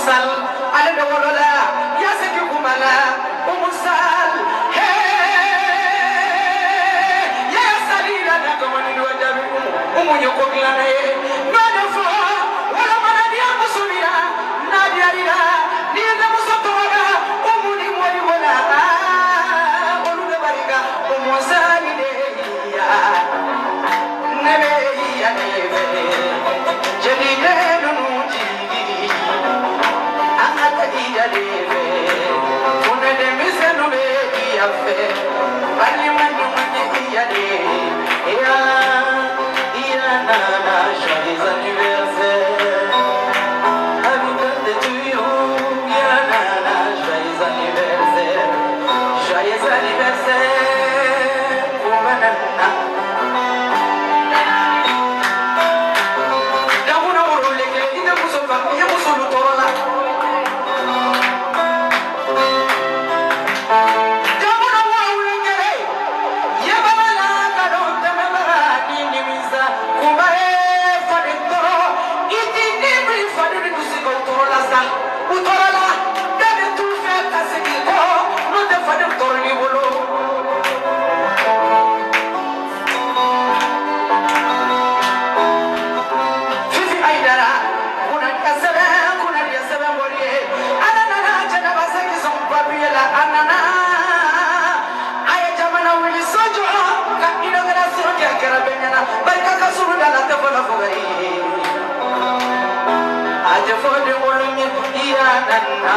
umusal ale da wolola ya saki kumala umusal he ya salila da kamani wajabi umunyo koglana ye madafo wala manani ya musumira nadiarira ni da musotoga umuni mori wala olu da bariga umusal de ya nebe ya nebe jadide nuji akata dia debe una de misenu be ya fe bali manu manye ya de ya na na joyeux anniversaire happy birthday to you ya na na joyeux anniversaire kumanana aja fo de wolu ni iya nanna